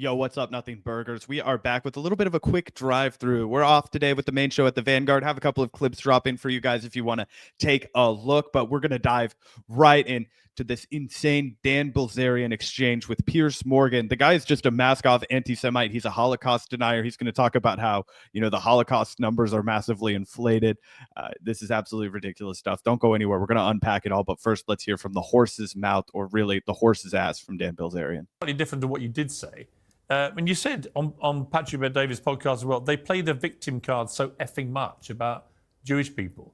Yo, what's up, Nothing Burgers? We are back with a little bit of a quick drive through. We're off today with the main show at the Vanguard. Have a couple of clips drop in for you guys if you want to take a look, but we're going to dive right into this insane Dan Bilzerian exchange with Piers Morgan. The guy is just a mask-off anti-Semite. He's a Holocaust denier. He's going to talk about how, the Holocaust numbers are massively inflated. This is absolutely ridiculous stuff. Don't go anywhere. We're going to unpack it all, but first let's hear from the horse's mouth, or really the horse's ass, from Dan Bilzerian. Slightly different to what you did say. When you said on Patrick Bet-David's podcast as well, they play the victim card so effing much about Jewish people.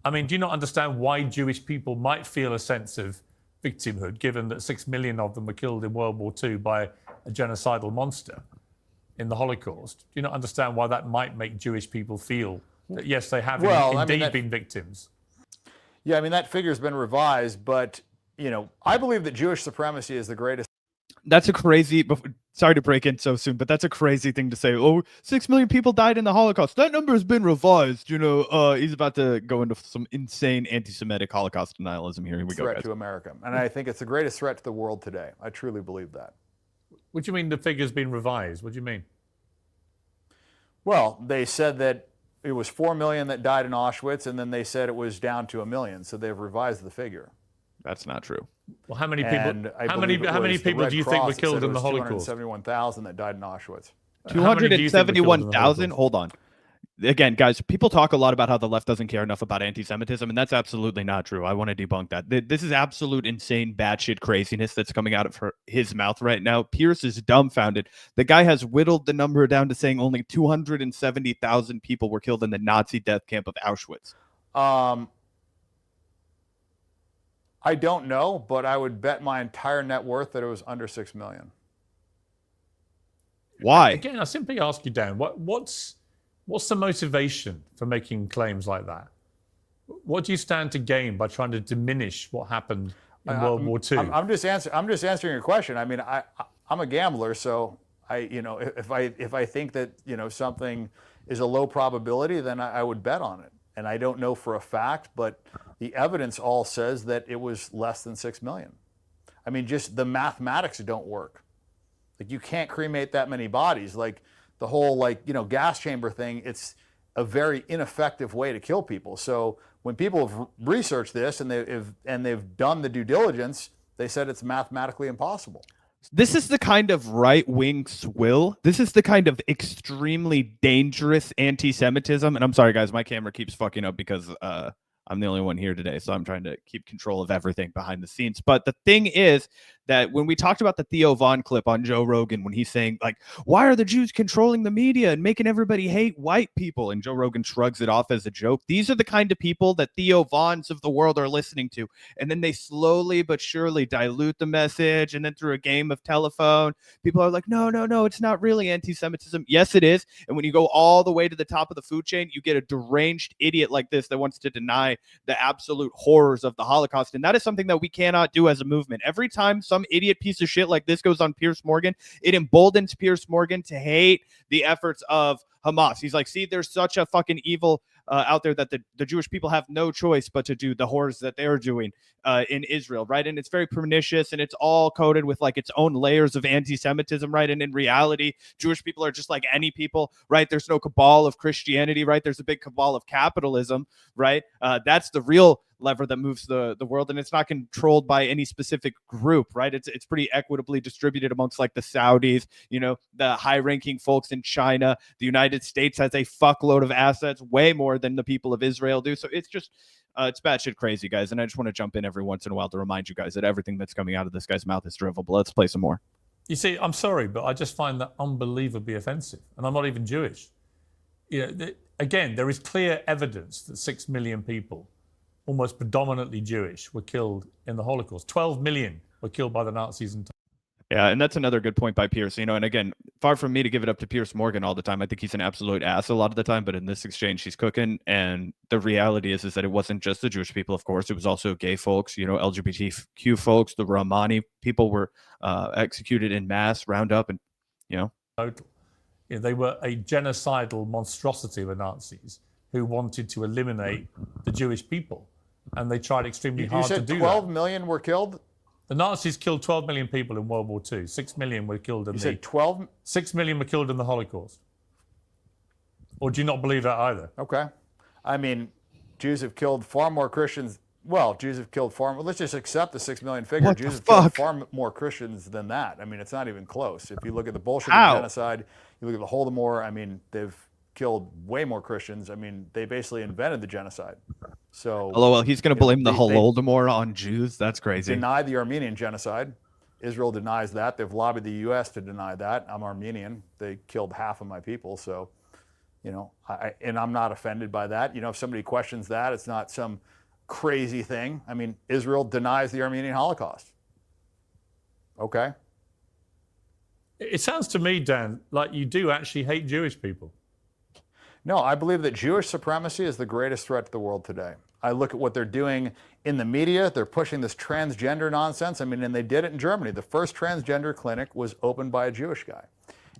I mean, do you not understand why Jewish people might feel a sense of victimhood, given that 6 million of them were killed in World War II by a genocidal monster in the Holocaust? Do you not understand why that might make Jewish people feel that, yes, they have indeed been victims? Yeah, I mean, that figure's been revised, but, I believe that Jewish supremacy is the greatest. That's a crazy, sorry to break in so soon, but that's a crazy thing to say. Oh, 6 million people died in the Holocaust. That number has been revised. He's about to go into some insane anti-Semitic Holocaust denialism here. Here we go, threat guys. to America. And I think it's the greatest threat to the world today. I truly believe that. What do you mean the figure's been revised? What do you mean? Well, they said that it was 4 million that died in Auschwitz, and then they said it was down to 1 million. So they've revised the figure. That's not true. Well, how many people? How many people do you think were killed in the Holocaust? 271,000 that died in Auschwitz. 271,000. Hold on. Again, guys, people talk a lot about how the left doesn't care enough about anti-Semitism, and that's absolutely not true. I want to debunk that. This is absolute insane, batshit craziness that's coming out of his mouth right now. Piers is dumbfounded. The guy has whittled the number down to saying only 270,000 people were killed in the Nazi death camp of Auschwitz. I don't know, but I would bet my entire net worth that it was under 6 million. Why? Again, I simply ask you, Dan, what's the motivation for making claims like that? What do you stand to gain by trying to diminish what happened in World War II? I'm just answering your question. I mean, I'm a gambler, so if I think that something is a low probability, then I would bet on it. And I don't know for a fact, but the evidence all says that it was less than 6 million. I mean, just the mathematics don't work. Like, you can't cremate that many bodies. Like, the whole gas chamber thing, it's a very ineffective way to kill people. So when people have researched this and they've done the due diligence, they said it's mathematically impossible. This is the kind of right-wing swill. This is the kind of extremely dangerous anti-Semitism. And I'm sorry, guys, my camera keeps fucking up because I'm the only one here today, so I'm trying to keep control of everything behind the scenes. But the thing is that when we talked about the Theo Von clip on Joe Rogan, when he's saying, like, why are the Jews controlling the media and making everybody hate white people? And Joe Rogan shrugs it off as a joke. These are the kind of people that Theo Vons of the world are listening to. And then they slowly but surely dilute the message. And then through a game of telephone, people are like, no, it's not really anti-Semitism. Yes, it is. And when you go all the way to the top of the food chain, you get a deranged idiot like this that wants to deny the absolute horrors of the Holocaust. And that is something that we cannot do as a movement. Every time some idiot piece of shit like this goes on Piers Morgan, it emboldens Piers Morgan to hate the efforts of Hamas. He's like, see, there's such a fucking evil out there that the Jewish people have no choice but to do the horrors that they're doing in Israel, right? And it's very pernicious, and it's all coded with like its own layers of anti-Semitism, right? And in reality, Jewish people are just like any people, right? There's no cabal of Christianity, right? There's a big cabal of capitalism, right? That's the real lever that moves the world, and it's not controlled by any specific group, right? It's pretty equitably distributed amongst like the Saudis, the high-ranking folks in China. The United States has a fuckload of assets, way more than the people of Israel do. So it's just it's batshit crazy, guys. And I just want to jump in every once in a while to remind you guys that everything that's coming out of this guy's mouth is dribble. But let's play some more. You see, I'm sorry, but I just find that unbelievably offensive, and I'm not even Jewish. Again, there is clear evidence that 6 million people, almost predominantly Jewish, were killed in the Holocaust. 12 million were killed by the Nazis. Yeah, and that's another good point by Piers. And again, far from me to give it up to Piers Morgan all the time. I think he's an absolute ass a lot of the time, but in this exchange, he's cooking. And the reality is that it wasn't just the Jewish people, of course. It was also gay folks, LGBTQ folks. The Romani people were executed in mass, round up, and, Total. They were a genocidal monstrosity, the Nazis, who wanted to eliminate the Jewish people. And they tried extremely hard to do that. You said 12 million were killed? The Nazis killed 12 million people in World War II. 6 million were killed in You said 12? 6 million were killed in the Holocaust. Or do you not believe that either? Okay. I mean, Jews have killed far more Christians. Well, Jews have killed far more. Let's just accept the 6 million figure. What Jews the have killed fuck? far more Christians than that. I mean, it's not even close. If you look at the Bolshevik How? genocide, you look at the Holodomor, I mean, they've killed way more Christians. I mean, they basically invented the genocide. So, LOL, he's going to blame the they Holodomor on Jews? That's crazy. deny the Armenian genocide. Israel denies that. They've lobbied the U.S. to deny that. I'm Armenian. They killed half of my people. So, you know, and I'm not offended by that. You know, if somebody questions that, it's not some crazy thing. I mean, Israel denies the Armenian Holocaust. Okay. It sounds to me, Dan, like you do actually hate Jewish people. No, I believe that Jewish supremacy is the greatest threat to the world today. I look at what they're doing in the media. They're pushing this transgender nonsense. I mean, and they did it in Germany. The first transgender clinic was opened by a Jewish guy.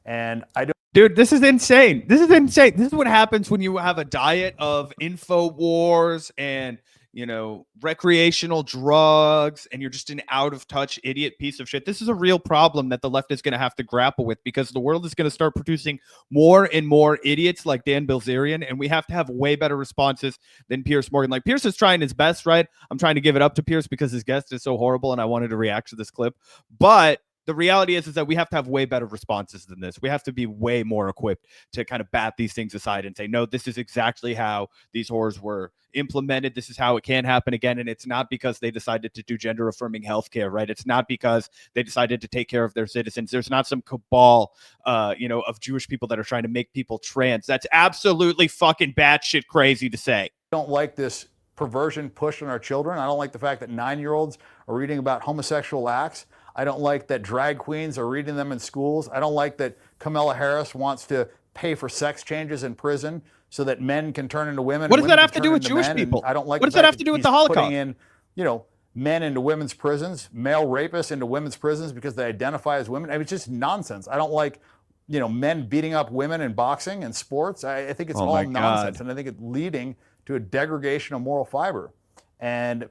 And I don't. Dude, this is insane. This is insane. This is what happens when you have a diet of InfoWars and, you know, recreational drugs, and you're just an out of touch idiot piece of shit. This is a real problem that the left is going to have to grapple with, because the world is going to start producing more and more idiots like Dan Bilzerian, and we have to have way better responses than Piers Morgan. Like, Piers is trying his best, right? I'm trying to give it up to Piers because his guest is so horrible and I wanted to react to this clip. But the reality is that we have to have way better responses than this. We have to be way more equipped to kind of bat these things aside and say, no, this is exactly how these horrors were implemented. This is how it can happen again. And it's not because they decided to do gender affirming healthcare, right? It's not because they decided to take care of their citizens. There's not some cabal, of Jewish people that are trying to make people trans. That's absolutely fucking batshit crazy to say. I don't like this perversion pushed on our children. I don't like the fact that 9-year-olds are reading about homosexual acts. I don't like that drag queens are reading them in schools. I don't like that Kamala Harris wants to pay for sex changes in prison so that men can turn into women. What does that have to do with Jewish people? I don't like. What does that have to do with the Holocaust? Putting in, you know, men into women's prisons, male rapists into women's prisons because they identify as women. I mean, it's just nonsense. I don't like, you know, men beating up women in boxing and sports. I think it's all nonsense, and I think it's leading to a degradation of moral fiber. And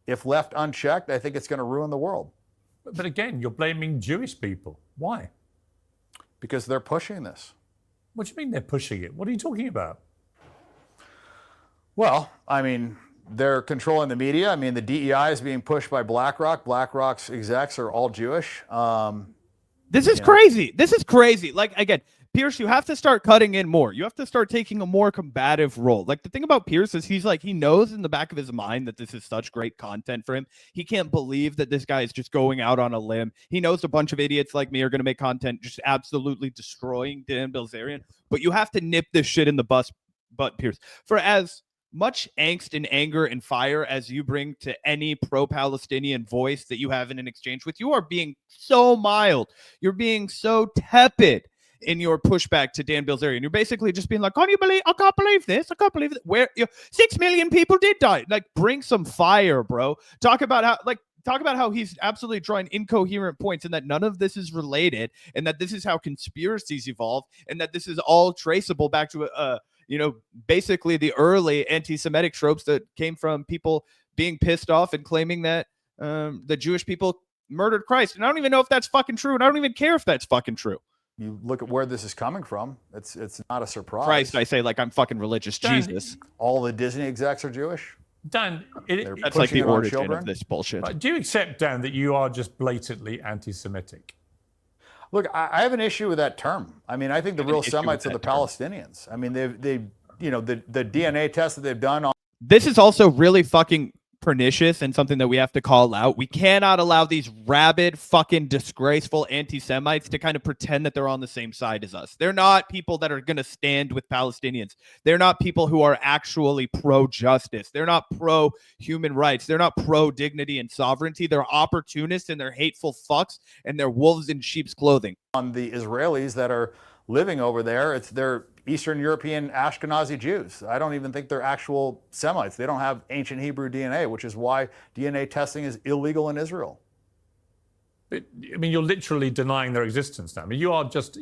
if left unchecked, I think it's going to ruin the world. But again, you're blaming Jewish people. Why? Because they're pushing this. What do you mean they're pushing it? What are you talking about? Well, I mean, they're controlling the media. I mean, the DEI is being pushed by BlackRock. BlackRock's execs are all Jewish. This is crazy. This is crazy. Like, again, Piers, you have to start cutting in more. You have to start taking a more combative role. Like, the thing about Piers is he knows in the back of his mind that this is such great content for him. He can't believe that this guy is just going out on a limb. He knows a bunch of idiots like me are going to make content just absolutely destroying Dan Bilzerian. But you have to nip this shit in the butt, Piers. For as much angst and anger and fire as you bring to any pro-Palestinian voice that you have in an exchange with, you are being so mild. You're being so tepid in your pushback to Dan Bilzerian. You're basically just being like, I can't believe this. I can't believe it. Where 6 million people did die. Like, bring some fire, bro. Talk about how he's absolutely drawing incoherent points, and that none of this is related, and that this is how conspiracies evolve, and that this is all traceable back to basically the early anti-Semitic tropes that came from people being pissed off and claiming that the Jewish people murdered Christ. And I don't even know if that's fucking true, and I don't even care if that's fucking true. You look at where this is coming from. It's not a surprise. Christ, I say like I'm fucking religious. Dan, Jesus. All the Disney execs are Jewish. Dan, that's like the origin of this bullshit. Do you accept, Dan, that you are just blatantly anti-Semitic? Look, I have an issue with that term. I mean, I think the real Semites are the Palestinians. I mean, the DNA test that they've done on. This is also really fucking pernicious and something that we have to call out. We cannot allow these rabid, fucking disgraceful anti-Semites to kind of pretend that they're on the same side as us. They're not people that are going to stand with Palestinians. They're not people who are actually pro-justice. They're not pro-human rights. They're not pro-dignity and sovereignty. They're opportunists and they're hateful fucks and they're wolves in sheep's clothing. On the Israelis that are living over there, they're Eastern European Ashkenazi Jews. I don't even think they're actual Semites. They don't have ancient Hebrew DNA, which is why DNA testing is illegal in Israel. But, I mean, you're literally denying their existence now. I mean, you are just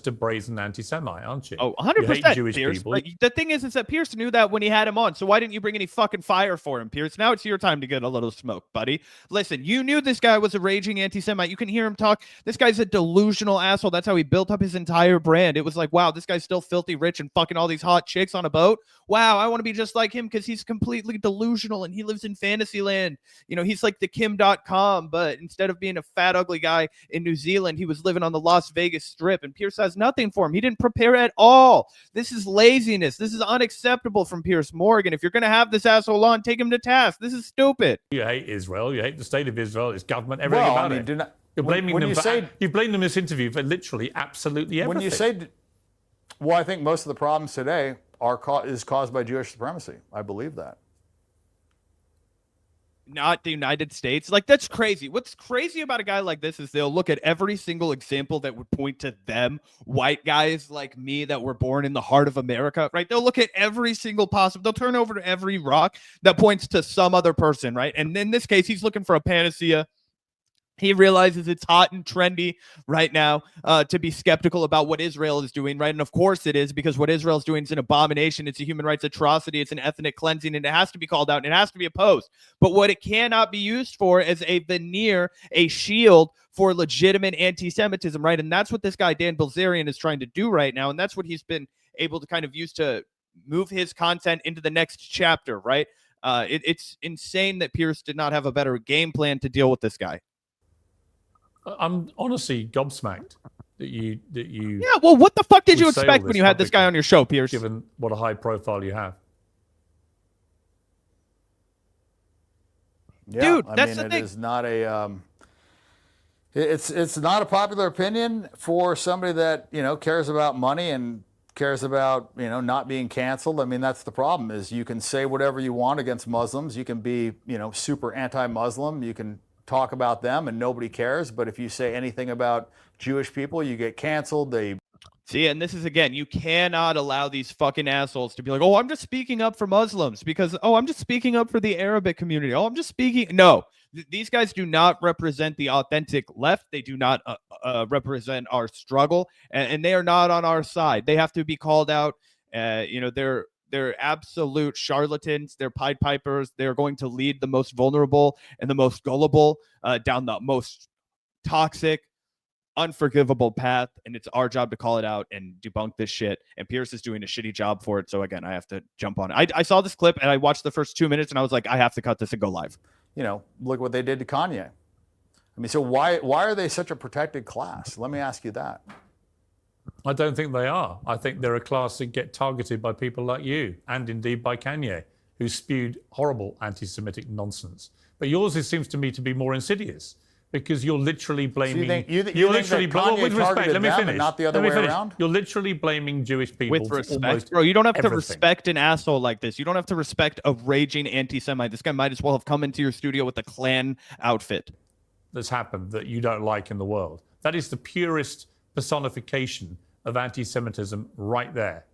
a brazen anti-Semite, aren't you? Oh, You hate 100%, Jewish Pierce. people. Like, the thing is that Pierce knew that when he had him on. So why didn't you bring any fucking fire for him, Pierce? Now it's your time to get a little smoke, buddy. Listen, you knew this guy was a raging anti-Semite. You can hear him talk. This guy's a delusional asshole. That's how he built up his entire brand. It was like, wow, this guy's still filthy rich and fucking all these hot chicks on a boat. Wow, I want to be just like him because he's completely delusional and he lives in fantasy land. You know, he's like the Kim.com, but instead of being a fat, ugly guy in New Zealand, he was living on the Las Vegas Strip, and Pierce has nothing for him. He didn't prepare at all. This is laziness. This is unacceptable from Piers Morgan. If you're going to have this asshole on, take him to task. This is stupid. You hate Israel. You hate the state of Israel, its government, everything about it. You're blaming them. You blame them in this interview for literally absolutely everything. When you say, well, I think most of the problems today is caused by Jewish supremacy. I believe that. Not the United States. Like, that's crazy. What's crazy about a guy like this is they'll look at every single example that would point to them, white guys like me that were born in the heart of America, right? They'll look at every single possible, they'll turn over to every rock that points to some other person, right? And in this case, he's looking for a panacea. He realizes it's hot and trendy right now to be skeptical about what Israel is doing, right? And of course it is, because what Israel is doing is an abomination. It's a human rights atrocity. It's an ethnic cleansing, and it has to be called out and it has to be opposed. But what it cannot be used for is a veneer, a shield for legitimate anti-Semitism, right? And that's what this guy, Dan Bilzerian, is trying to do right now. And that's what he's been able to kind of use to move his content into the next chapter, right? It's insane that Pierce did not have a better game plan to deal with this guy. I'm honestly gobsmacked that you. Yeah, well, what the fuck did you expect when you had this guy on your show, Pierce? Given what a high profile you have. Yeah, dude, I that's mean, the thing. It is not a. It's not a popular opinion for somebody that cares about money and cares about not being canceled. I mean, that's the problem. Is you can say whatever you want against Muslims. You can be super anti-Muslim. You can talk about them and nobody cares, but if you say anything about Jewish people, you get canceled. See, and this is, again, you cannot allow these fucking assholes to be like, oh, I'm just speaking up for Muslims because, oh, I'm just speaking up for the Arabic community. Oh, I'm just speaking. No, these guys do not represent the authentic left. They do not represent our struggle, and they are not on our side. They have to be called out. They're absolute charlatans. They're Pied Pipers. They're going to lead the most vulnerable and the most gullible down the most toxic, unforgivable path. And it's our job to call it out and debunk this shit. And Pierce is doing a shitty job for it. So again, I have to jump on it. I saw this clip and I watched the first 2 minutes and I was like, I have to cut this and go live. Look what they did to Kanye. I mean, so why are they such a protected class? Let me ask you that. I don't think they are. I think they're a class that get targeted by people like you, and indeed by Kanye, who spewed horrible anti-Semitic nonsense. But yours seems to me to be more insidious, because you're literally blaming. So you think that Kanye targeted them and not the other way around? You're literally blaming Jewish people with respect, bro. You don't have to respect an asshole like this. You don't have to respect a raging anti-Semite. This guy might as well have come into your studio with a Klan outfit. That's happened that you don't like in the world. That is the purest personification of anti-Semitism right there.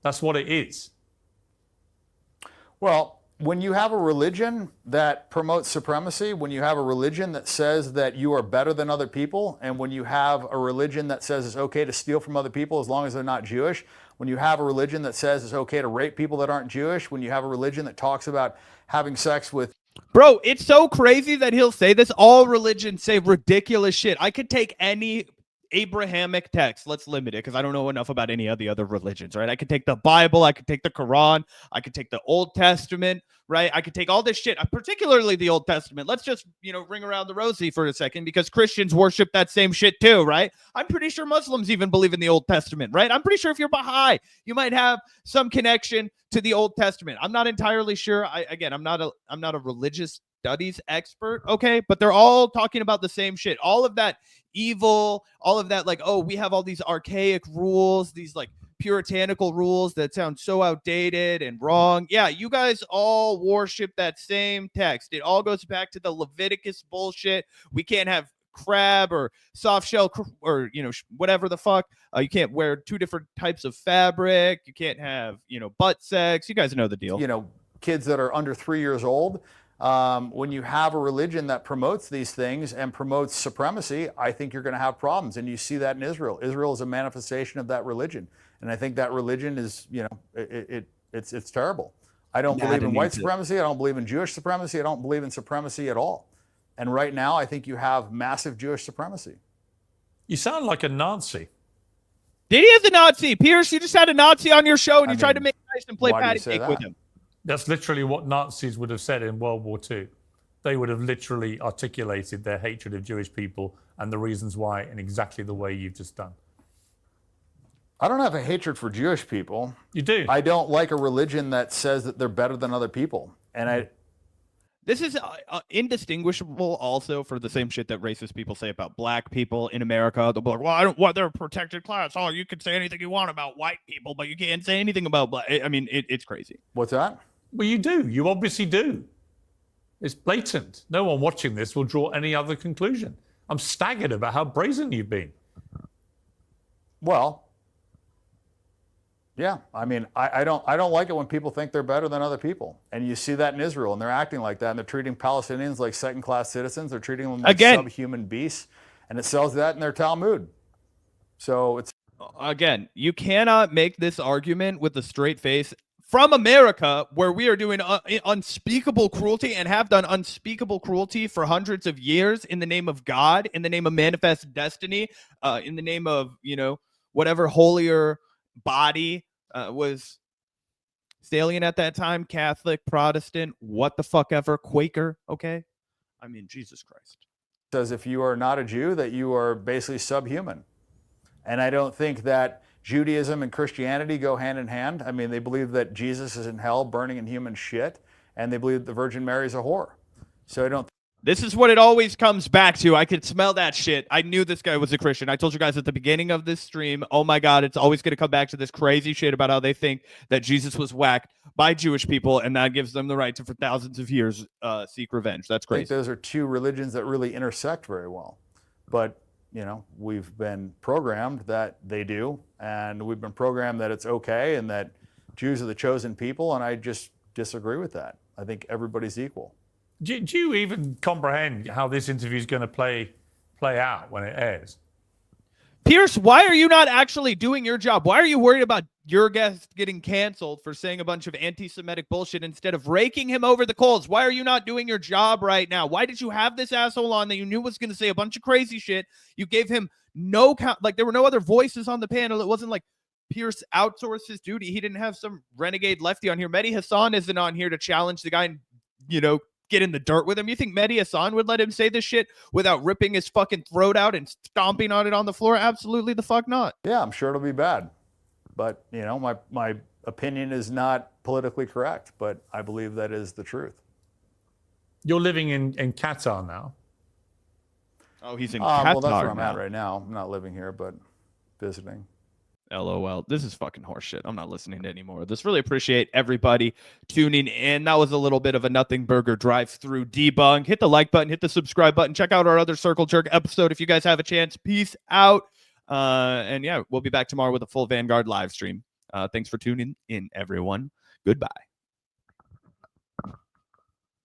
That's what it is. Well, when you have a religion that promotes supremacy, when you have a religion that says that you are better than other people, and when you have a religion that says it's okay to steal from other people as long as they're not Jewish, when you have a religion that says it's okay to rape people that aren't Jewish, when you have a religion that talks about having sex with... Bro, it's so crazy that he'll say this. All religions say ridiculous shit. I could take any Abrahamic text. Let's limit it because I don't know enough about any of the other religions, right? I could take the Bible, I could take the Quran, I could take the Old Testament, right? I could take all this shit, particularly the Old Testament. Let's just, ring around the rosy for a second because Christians worship that same shit too, right? I'm pretty sure Muslims even believe in the Old Testament, right? I'm pretty sure if you're Baha'i, you might have some connection to the Old Testament. I'm not entirely sure. I'm not a religious studies expert, okay, but they're all talking about the same shit. All of that evil, all of that, like, oh, we have all these archaic rules, these like puritanical rules that sound so outdated and wrong. Yeah, you guys all worship that same text. It all goes back to the Leviticus bullshit. We can't have crab or soft shell or whatever the fuck. You can't wear two different types of fabric. You can't have butt sex. You guys know the deal. Kids that are under 3 years old, when you have a religion that promotes these things and promotes supremacy, I think you're going to have problems. And you see that in Israel. Israel is a manifestation of that religion. And I think that religion is, it's terrible. I don't believe in white supremacy. I don't believe in Jewish supremacy. I don't believe in supremacy at all. And right now, I think you have massive Jewish supremacy. You sound like a Nazi. Did he have a Nazi? Pierce, you just had a Nazi on your show and you tried to make nice and play patty cake with him. That's literally what Nazis would have said in World War II. They would have literally articulated their hatred of Jewish people and the reasons why in exactly the way you've just done. I don't have a hatred for Jewish people. You do? I don't like a religion that says that they're better than other people. And This is indistinguishable also for the same shit that racist people say about black people in America. They'll be like, well, they're a protected class. Oh, you can say anything you want about white people, but you can't say anything about black. I mean, it's crazy. What's that? Well, you do. You obviously do. It's blatant. No one watching this will draw any other conclusion. I'm staggered about how brazen you've been. Well, yeah. I mean, I don't like it when people think they're better than other people. And you see that in Israel, and they're acting like that, and they're treating Palestinians like second-class citizens. They're treating them like subhuman beasts, and it sells that in their Talmud. So it's... Again, you cannot make this argument with a straight face from America, where we are doing unspeakable cruelty and have done unspeakable cruelty for hundreds of years in the name of God, in the name of manifest destiny, in the name of, whatever holier body was salient at that time, Catholic, Protestant, what the fuck ever, Quaker, okay? I mean, Jesus Christ. It says if you are not a Jew, that you are basically subhuman. And I don't think that Judaism and Christianity go hand in hand. I mean, they believe that Jesus is in hell burning in human shit, and they believe that the Virgin Mary is a whore. So I don't... This is what it always comes back to. I could smell that shit. I knew this guy was a Christian. I told you guys at the beginning of this stream, oh my God, it's always going to come back to this crazy shit about how they think that Jesus was whacked by Jewish people, and that gives them the right to, for thousands of years, seek revenge. That's crazy. I think those are two religions that really intersect very well. But, we've been programmed that they do, and we've been programmed that it's okay and that Jews are the chosen people, and I just disagree with that. I think everybody's equal. Do you even comprehend how this interview is going to play out when it airs? Pierce, why are you not actually doing your job? Why are you worried about your guest getting canceled for saying a bunch of anti-Semitic bullshit instead of raking him over the coals? Why are you not doing your job right now? Why did you have this asshole on that you knew was going to say a bunch of crazy shit? You gave him no count, like there were no other voices on the panel. It wasn't like Pierce outsourced his duty. He didn't have some renegade lefty on here. Mehdi Hassan isn't on here to challenge the guy and, get in the dirt with him. You think Mehdi Hassan would let him say this shit without ripping his fucking throat out and stomping on it on the floor? Absolutely the fuck not. Yeah, I'm sure it'll be bad. But, my opinion is not politically correct, but I believe that is the truth. You're living in Qatar now. Oh, he's in Qatar. Well, that's where I'm at right now. I'm not living here, but visiting. LOL. This is fucking horseshit. I'm not listening to anymore. Just really appreciate everybody tuning in. That was a little bit of a Nothing Burger drive-through debunk. Hit the like button, hit the subscribe button. Check out our other Circle Jerk episode if you guys have a chance. Peace out. And yeah, we'll be back tomorrow with a full Vanguard live stream. Thanks for tuning in, everyone. Goodbye.